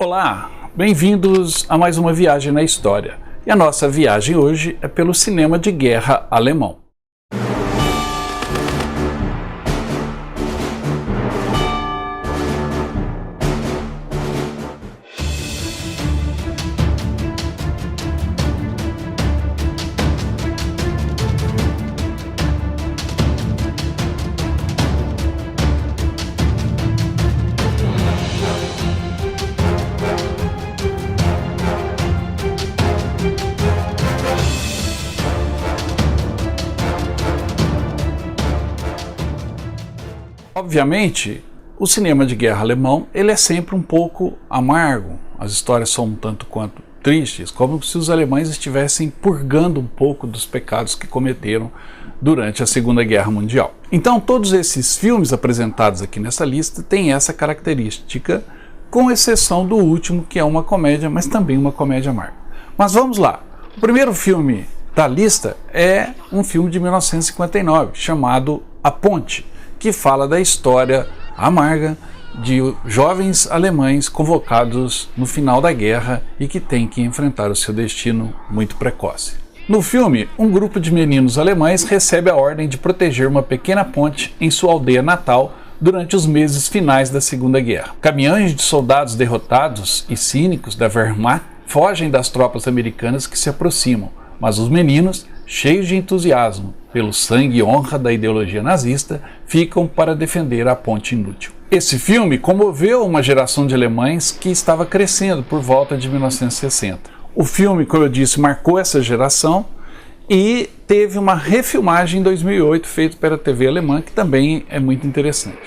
Olá, bem-vindos a mais uma viagem na história. E a nossa viagem hoje é pelo cinema de guerra alemão. Obviamente, o cinema de guerra alemão ele é sempre um pouco amargo, as histórias são um tanto quanto tristes, como se os alemães estivessem purgando um pouco dos pecados que cometeram durante a Segunda Guerra Mundial. Então todos esses filmes apresentados aqui nessa lista têm essa característica, com exceção do último, que é uma comédia, mas também uma comédia amarga. Mas vamos lá, o primeiro filme da lista é um filme de 1959, chamado A Ponte, que fala da história amarga de jovens alemães convocados no final da guerra e que têm que enfrentar o seu destino muito precoce. No filme, um grupo de meninos alemães recebe a ordem de proteger uma pequena ponte em sua aldeia natal durante os meses finais da Segunda Guerra. Caminhões de soldados derrotados e cínicos da Wehrmacht fogem das tropas americanas que se aproximam, mas os meninos, cheios de entusiasmo pelo sangue e honra da ideologia nazista, ficam para defender a ponte inútil. Esse filme comoveu uma geração de alemães que estava crescendo por volta de 1960. O filme, como eu disse, marcou essa geração e teve uma refilmagem em 2008 feita pela TV alemã, que também é muito interessante.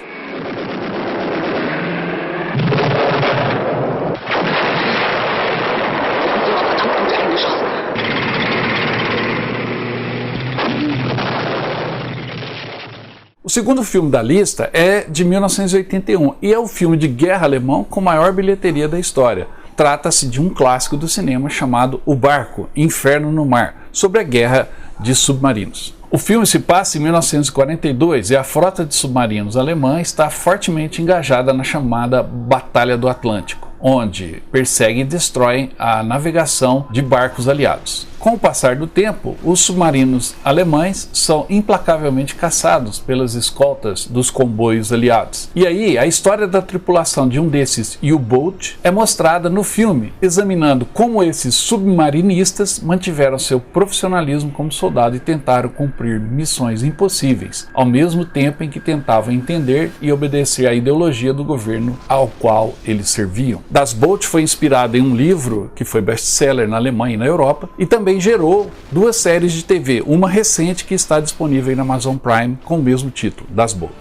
O segundo filme da lista é de 1981 e é o filme de guerra alemão com maior bilheteria da história. Trata-se de um clássico do cinema chamado O Barco, Inferno no Mar, sobre a guerra de submarinos. O filme se passa em 1942 e a frota de submarinos alemã está fortemente engajada na chamada Batalha do Atlântico, onde perseguem e destroem a navegação de barcos aliados. Com o passar do tempo, os submarinos alemães são implacavelmente caçados pelas escoltas dos comboios aliados. E aí, a história da tripulação de um desses U-Boat é mostrada no filme, examinando como esses submarinistas mantiveram seu profissionalismo como soldado e tentaram cumprir missões impossíveis, ao mesmo tempo em que tentavam entender e obedecer à ideologia do governo ao qual eles serviam. Das Boot foi inspirado em um livro que foi best-seller na Alemanha e na Europa, e também gerou duas séries de TV, uma recente que está disponível na Amazon Prime com o mesmo título, Das Boot.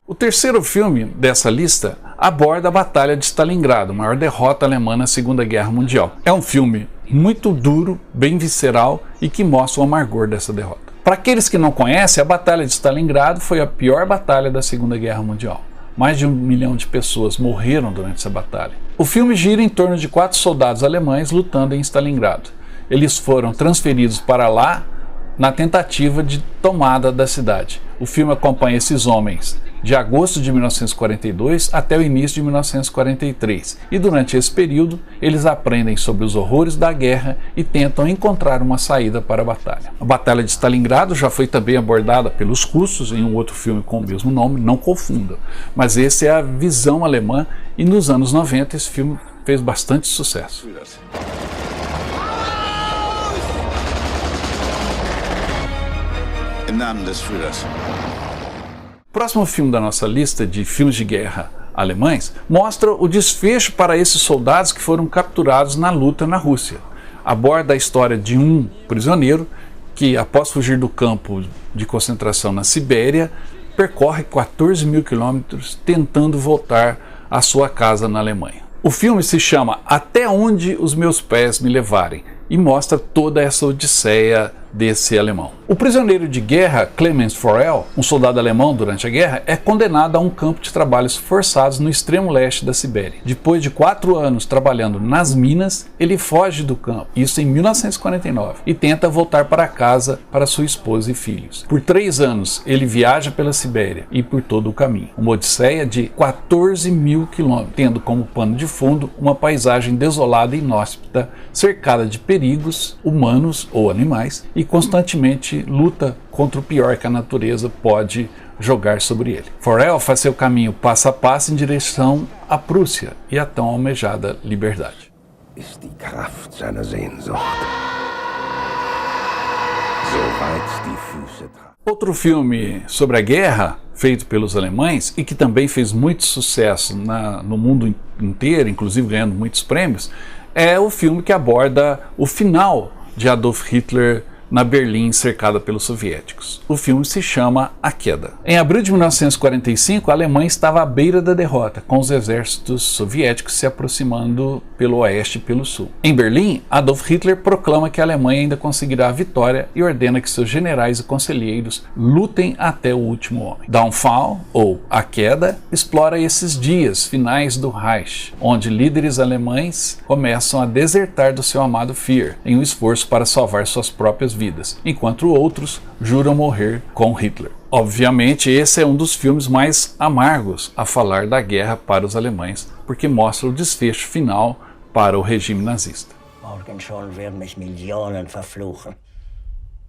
O terceiro filme dessa lista aborda a Batalha de Stalingrado, a maior derrota alemã na Segunda Guerra Mundial. É um filme muito duro, bem visceral e que mostra o amargor dessa derrota. Para aqueles que não conhecem, a Batalha de Stalingrado foi a pior batalha da Segunda Guerra Mundial. Mais de 1 milhão de pessoas morreram durante essa batalha. O filme gira em torno de 4 soldados alemães lutando em Stalingrado. Eles foram transferidos para lá na tentativa de tomada da cidade. O filme acompanha esses homens de agosto de 1942 até o início de 1943. E durante esse período, eles aprendem sobre os horrores da guerra e tentam encontrar uma saída para a batalha. A Batalha de Stalingrado já foi também abordada pelos russos em um outro filme com o mesmo nome, não confundam. Mas essa é a visão alemã e nos anos 90 esse filme fez bastante sucesso. Im Namen des Führers. O próximo filme da nossa lista de filmes de guerra alemães mostra o desfecho para esses soldados que foram capturados na luta na Rússia. Aborda a história de um prisioneiro que, após fugir do campo de concentração na Sibéria, percorre 14 mil quilômetros tentando voltar à sua casa na Alemanha. O filme se chama Até Onde os Meus Pés Me Levarem e mostra toda essa odisseia desse alemão. O prisioneiro de guerra Clemens Forel, um soldado alemão durante a guerra, é condenado a um campo de trabalhos forçados no extremo leste da Sibéria. Depois de 4 anos trabalhando nas minas, ele foge do campo, isso em 1949, e tenta voltar para casa para sua esposa e filhos. Por 3 anos, ele viaja pela Sibéria e por todo o caminho. Uma odisseia de 14 mil quilômetros, tendo como pano de fundo uma paisagem desolada e inóspita, cercada de perigos humanos ou animais, e constantemente luta contra o pior que a natureza pode jogar sobre ele. Forel faz seu caminho passo a passo em direção à Prússia e à tão almejada liberdade. Ist die Kraft seiner Sehnsucht. So weit die Füße tragen. Outro filme sobre a guerra, feito pelos alemães e que também fez muito sucesso no mundo inteiro, inclusive ganhando muitos prêmios, é o filme que aborda o final de Adolf Hitler na Berlim cercada pelos soviéticos. O filme se chama A Queda. Em abril de 1945, a Alemanha estava à beira da derrota, com os exércitos soviéticos se aproximando pelo oeste e pelo sul. Em Berlim, Adolf Hitler proclama que a Alemanha ainda conseguirá a vitória e ordena que seus generais e conselheiros lutem até o último homem. Downfall, ou A Queda, explora esses dias finais do Reich, onde líderes alemães começam a desertar do seu amado Führer, em um esforço para salvar suas próprias vidas, enquanto outros juram morrer com Hitler. Obviamente, esse é um dos filmes mais amargos a falar da guerra para os alemães, porque mostra o desfecho final para o regime nazista. Morgen schon werden mich Millionen verfluchen,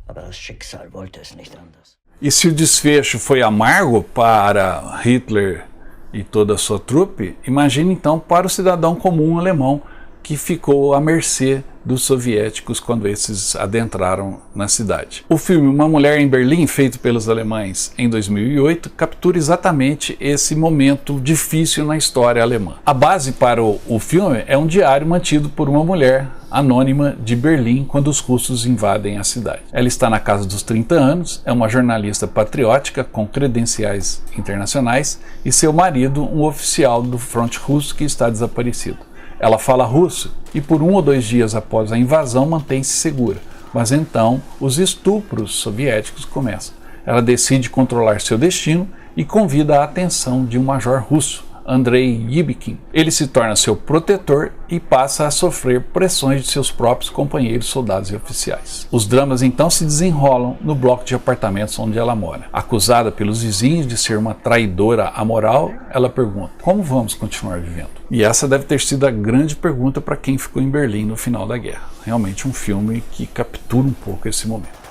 aber das Schicksal wollte es nicht anders. E se o desfecho foi amargo para Hitler e toda a sua trupe, imagine então para o cidadão comum alemão que ficou à mercê dos soviéticos quando esses adentraram na cidade. O filme Uma Mulher em Berlim, feito pelos alemães em 2008, captura exatamente esse momento difícil na história alemã. A base para o filme é um diário mantido por uma mulher anônima de Berlim quando os russos invadem a cidade. Ela está na casa dos 30 anos, é uma jornalista patriótica com credenciais internacionais e seu marido, um oficial do fronte russo que está desaparecido. Ela fala russo e por 1 ou 2 dias após a invasão mantém-se segura, mas então os estupros soviéticos começam. Ela decide controlar seu destino e convida a atenção de um major russo, Andrei Yibkin. Ele se torna seu protetor e passa a sofrer pressões de seus próprios companheiros, soldados e oficiais. Os dramas então se desenrolam no bloco de apartamentos onde ela mora. Acusada pelos vizinhos de ser uma traidora amoral, ela pergunta: como vamos continuar vivendo? E essa deve ter sido a grande pergunta para quem ficou em Berlim no final da guerra. Realmente um filme que captura um pouco esse momento.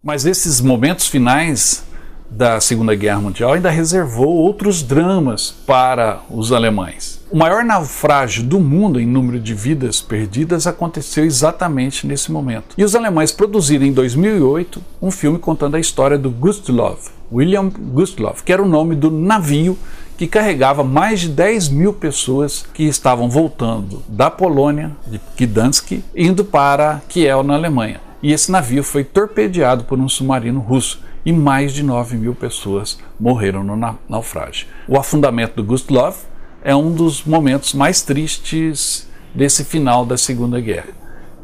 Mas esses momentos finais da Segunda Guerra Mundial ainda reservou outros dramas para os alemães. O maior naufrágio do mundo em número de vidas perdidas aconteceu exatamente nesse momento. E os alemães produziram em 2008 um filme contando a história do Gustloff, William Gustloff, que era o nome do navio que carregava mais de 10 mil pessoas que estavam voltando da Polônia, de Gdansk, indo para Kiel, na Alemanha. E esse navio foi torpedeado por um submarino russo e mais de 9 mil pessoas morreram no naufrágio. O afundamento do Gustloff é um dos momentos mais tristes desse final da Segunda Guerra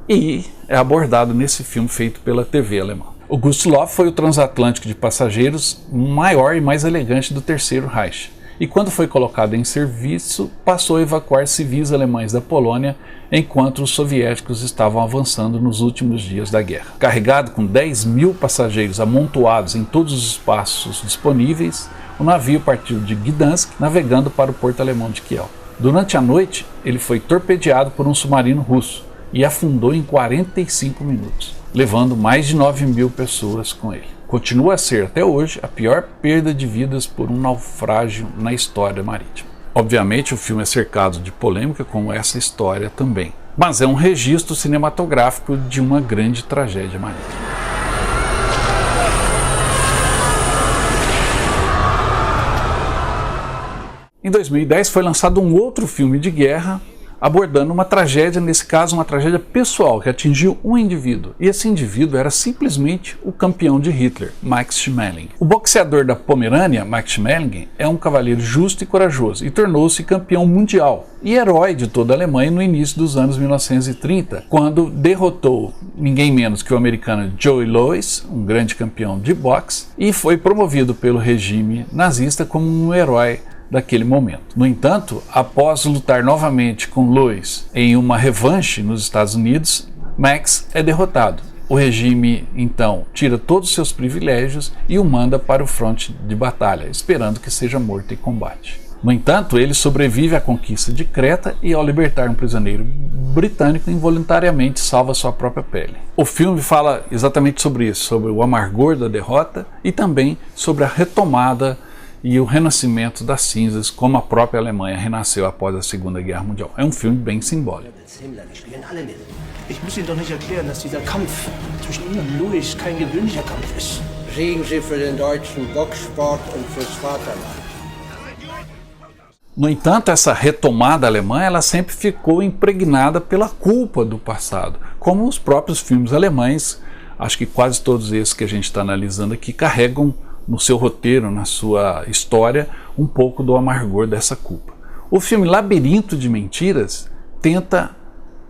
e é abordado nesse filme feito pela TV alemã. O Gustloff foi o transatlântico de passageiros maior e mais elegante do Terceiro Reich. E quando foi colocado em serviço, passou a evacuar civis alemães da Polônia enquanto os soviéticos estavam avançando nos últimos dias da guerra. Carregado com 10 mil passageiros amontoados em todos os espaços disponíveis, o navio partiu de Gdansk, navegando para o porto alemão de Kiel. Durante a noite, ele foi torpedeado por um submarino russo e afundou em 45 minutos, levando mais de 9 mil pessoas com ele. Continua a ser, até hoje, a pior perda de vidas por um naufrágio na história marítima. Obviamente, o filme é cercado de polêmica, como essa história também, mas é um registro cinematográfico de uma grande tragédia marítima. Em 2010 foi lançado um outro filme de guerra abordando uma tragédia, nesse caso uma tragédia pessoal, que atingiu um indivíduo. E esse indivíduo era simplesmente o campeão de Hitler, Max Schmeling. O boxeador da Pomerânia, Max Schmeling, é um cavaleiro justo e corajoso e tornou-se campeão mundial e herói de toda a Alemanha no início dos anos 1930, quando derrotou ninguém menos que o americano Joe Louis, um grande campeão de boxe, e foi promovido pelo regime nazista como um herói daquele momento. No entanto, após lutar novamente com Louis em uma revanche nos Estados Unidos, Max é derrotado. O regime, então, tira todos os seus privilégios e o manda para o fronte de batalha, esperando que seja morto em combate. No entanto, ele sobrevive à conquista de Creta e, ao libertar um prisioneiro britânico, involuntariamente salva sua própria pele. O filme fala exatamente sobre isso, sobre o amargor da derrota e também sobre a retomada e o renascimento das cinzas, como a própria Alemanha renasceu após a Segunda Guerra Mundial. É um filme bem simbólico. Ich muss Ihnen doch nicht erklären, dass dieser Kampf zwischen Ihnen und Louis kein gewöhnlicher Kampf ist. Siegen Sie für den deutschen Boxsport und fürs Vaterland. No entanto, essa retomada alemã, ela sempre ficou impregnada pela culpa do passado, como os próprios filmes alemães, acho que quase todos esses que a gente está analisando aqui, carregam no seu roteiro, na sua história, um pouco do amargor dessa culpa. O filme Labirinto de Mentiras tenta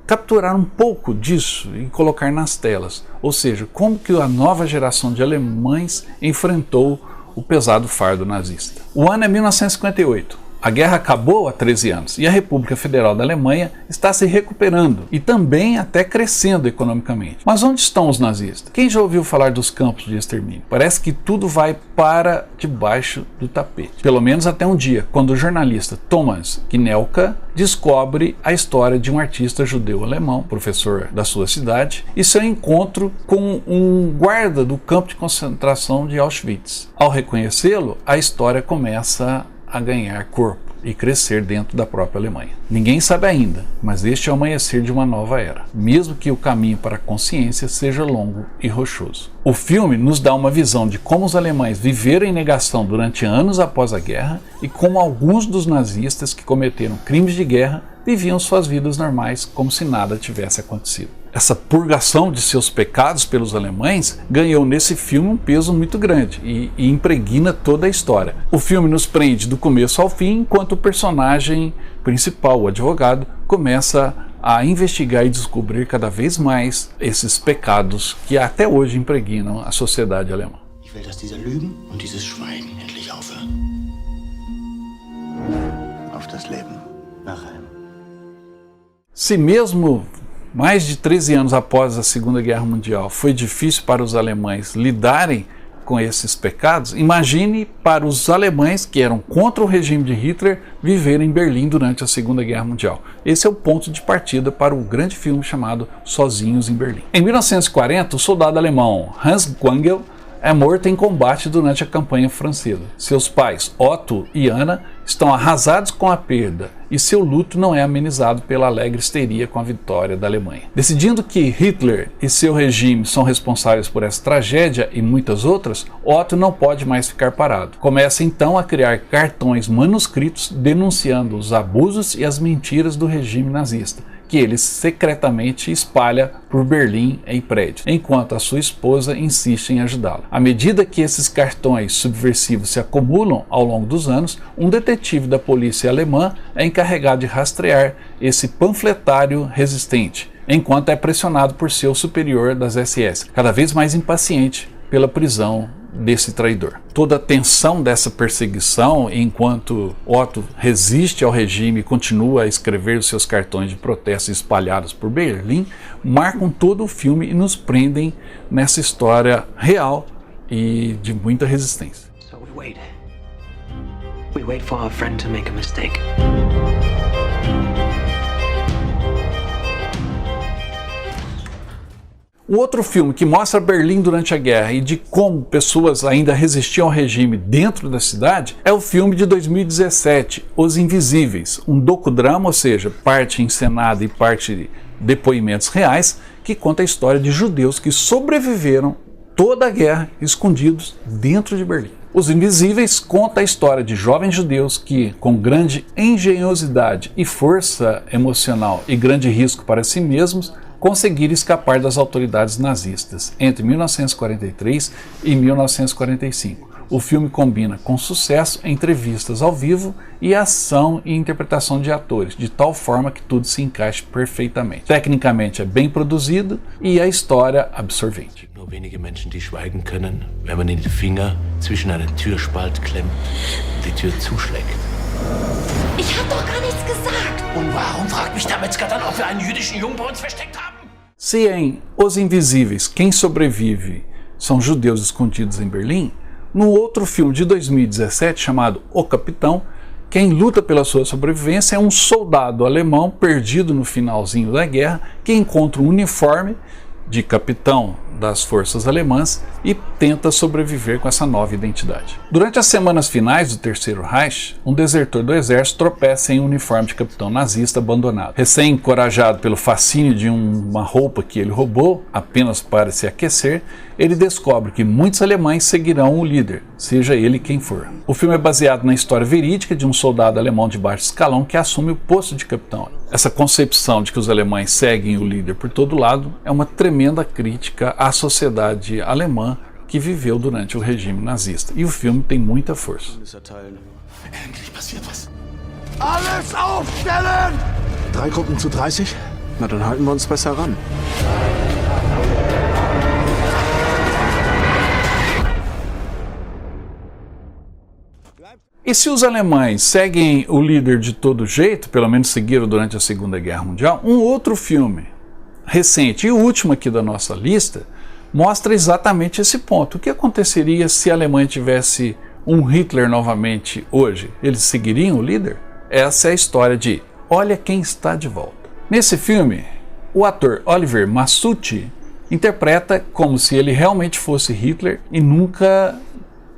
capturar um pouco disso e colocar nas telas, ou seja, como que a nova geração de alemães enfrentou o pesado fardo nazista. O ano é 1958. A guerra acabou há 13 anos e a República Federal da Alemanha está se recuperando e também até crescendo economicamente. Mas onde estão os nazistas? Quem já ouviu falar dos campos de extermínio? Parece que tudo vai para debaixo do tapete. Pelo menos até um dia, quando o jornalista Thomas Kinelka descobre a história de um artista judeu-alemão, professor da sua cidade, e seu encontro com um guarda do campo de concentração de Auschwitz. Ao reconhecê-lo, a história começa a ganhar corpo e crescer dentro da própria Alemanha. Ninguém sabe ainda, mas este é o amanhecer de uma nova era, mesmo que o caminho para a consciência seja longo e rochoso. O filme nos dá uma visão de como os alemães viveram em negação durante anos após a guerra e como alguns dos nazistas que cometeram crimes de guerra viviam suas vidas normais como se nada tivesse acontecido. Essa purgação de seus pecados pelos alemães ganhou nesse filme um peso muito grande e impregna toda a história. O filme nos prende do começo ao fim, enquanto o personagem principal, o advogado, começa a investigar e descobrir cada vez mais esses pecados que até hoje impregnam a sociedade alemã. Ich will, dass diese Lügen und dieses Schweigen endlich aufhören. Auf das Leben nachher. Se mesmo mais de 13 anos após a Segunda Guerra Mundial foi difícil para os alemães lidarem com esses pecados, imagine para os alemães que eram contra o regime de Hitler viverem em Berlim durante a Segunda Guerra Mundial. Esse é o ponto de partida para o grande filme chamado Sozinhos em Berlim. Em 1940, o soldado alemão Hans Quangel é morto em combate durante a campanha francesa. Seus pais, Otto e Anna, estão arrasados com a perda e seu luto não é amenizado pela alegre histeria com a vitória da Alemanha. Decidindo que Hitler e seu regime são responsáveis por essa tragédia e muitas outras, Otto não pode mais ficar parado. Começa então a criar cartões manuscritos denunciando os abusos e as mentiras do regime nazista, que ele secretamente espalha por Berlim em prédios, enquanto a sua esposa insiste em ajudá-lo. À medida que esses cartões subversivos se acumulam ao longo dos anos, um detetive da polícia alemã é encarregado de rastrear esse panfletário resistente, enquanto é pressionado por seu superior das SS, cada vez mais impaciente pela prisão desse traidor. Toda a tensão dessa perseguição, enquanto Otto resiste ao regime e continua a escrever os seus cartões de protesto espalhados por Berlim, marcam todo o filme e nos prendem nessa história real e de muita resistência. So we wait for our friend to make a mistake. O outro filme que mostra Berlim durante a guerra e de como pessoas ainda resistiam ao regime dentro da cidade é o filme de 2017, Os Invisíveis, um docudrama, ou seja, parte encenada e parte depoimentos reais, que conta a história de judeus que sobreviveram toda a guerra escondidos dentro de Berlim. Os Invisíveis conta a história de jovens judeus que, com grande engenhosidade e força emocional e grande risco para si mesmos, conseguiram escapar das autoridades nazistas entre 1943 e 1945. O filme combina com sucesso entrevistas ao vivo e ação e interpretação de atores, de tal forma que tudo se encaixa perfeitamente. Tecnicamente é bem produzido e a história absorvente. Nur wenige Menschen, die schweigen können, wenn man ihnen den Finger zwischen einen Türspalt klemmt und die Tür zuschlägt. Ich hab doch gar nichts gesagt. Und warum fragt mich der Metzger dann, ob wir einen jüdischen Jungen bei uns versteckt haben? Se em Os Invisíveis quem sobrevive são judeus escondidos em Berlim, no outro filme de 2017 chamado O Capitão, quem luta pela sua sobrevivência é um soldado alemão perdido no finalzinho da guerra que encontra um uniforme de capitão das forças alemãs e tenta sobreviver com essa nova identidade. Durante as semanas finais do Terceiro Reich, um desertor do exército tropeça em um uniforme de capitão nazista abandonado. Recém-encorajado pelo fascínio de uma roupa que ele roubou apenas para se aquecer, ele descobre que muitos alemães seguirão o líder, seja ele quem for. O filme é baseado na história verídica de um soldado alemão de baixo escalão que assume o posto de capitão. Essa concepção de que os alemães seguem o líder por todo lado é uma tremenda crítica à sociedade alemã que viveu durante o regime nazista. E o filme tem muita força. Endlich passiert was. Alles aufstellen! 3 Gruppen zu 30? Na, dann halten wir uns besser ran. E se os alemães seguem o líder de todo jeito, pelo menos seguiram durante a Segunda Guerra Mundial, um outro filme recente e o último aqui da nossa lista mostra exatamente esse ponto. O que aconteceria se a Alemanha tivesse um Hitler novamente hoje? Eles seguiriam o líder? Essa é a história de Olha Quem Está de Volta. Nesse filme, o ator Oliver Masucci interpreta como se ele realmente fosse Hitler e nunca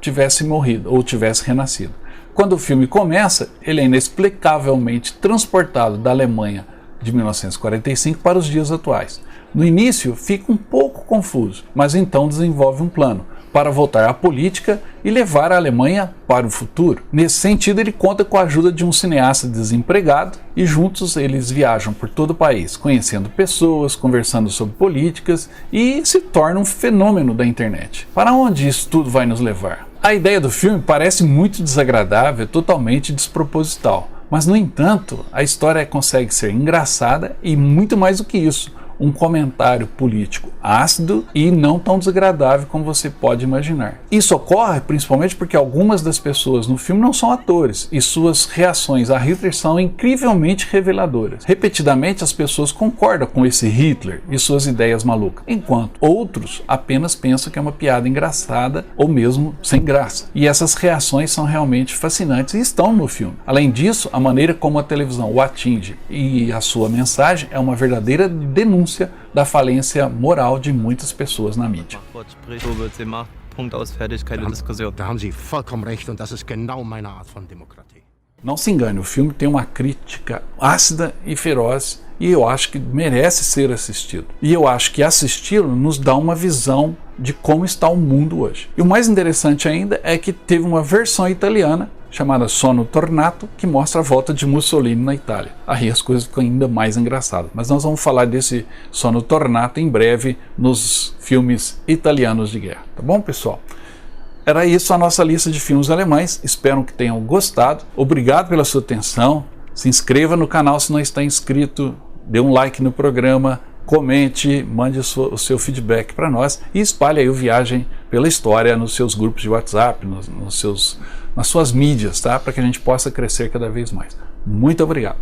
tivesse morrido ou tivesse renascido. Quando o filme começa, ele é inexplicavelmente transportado da Alemanha de 1945 para os dias atuais. No início fica um pouco confuso, mas então desenvolve um plano para voltar à política e levar a Alemanha para o futuro. Nesse sentido, ele conta com a ajuda de um cineasta desempregado e juntos eles viajam por todo o país, conhecendo pessoas, conversando sobre políticas e se torna um fenômeno da internet. Para onde isso tudo vai nos levar? A ideia do filme parece muito desagradável, totalmente desproposital, mas no entanto, a história consegue ser engraçada e muito mais do que isso, um comentário político ácido e não tão desagradável como você pode imaginar. Isso ocorre principalmente porque algumas das pessoas no filme não são atores e suas reações a Hitler são incrivelmente reveladoras. Repetidamente as pessoas concordam com esse Hitler e suas ideias malucas, enquanto outros apenas pensam que é uma piada engraçada ou mesmo sem graça. E essas reações são realmente fascinantes e estão no filme. Além disso, a maneira como a televisão o atinge e a sua mensagem é uma verdadeira denúncia da falência moral de muitas pessoas na mídia. Da haben Sie vollkommen recht und das ist genau meine Art von Demokratie. Não se engane, o filme tem uma crítica ácida e feroz e eu acho que merece ser assistido. E eu acho que assisti-lo nos dá uma visão de como está o mundo hoje. E o mais interessante ainda é que teve uma versão italiana chamada Sono Tornato, que mostra a volta de Mussolini na Itália. Aí as coisas ficam ainda mais engraçadas. Mas nós vamos falar desse Sono Tornato em breve nos filmes italianos de guerra. Tá bom, pessoal? Era isso a nossa lista de filmes alemães. Espero que tenham gostado. Obrigado pela sua atenção. Se inscreva no canal se não está inscrito. Dê um like no programa. Comente, mande o seu feedback para nós e espalhe aí o Viagem pela História nos seus grupos de WhatsApp, nas suas mídias, tá? Para que a gente possa crescer cada vez mais. Muito obrigado.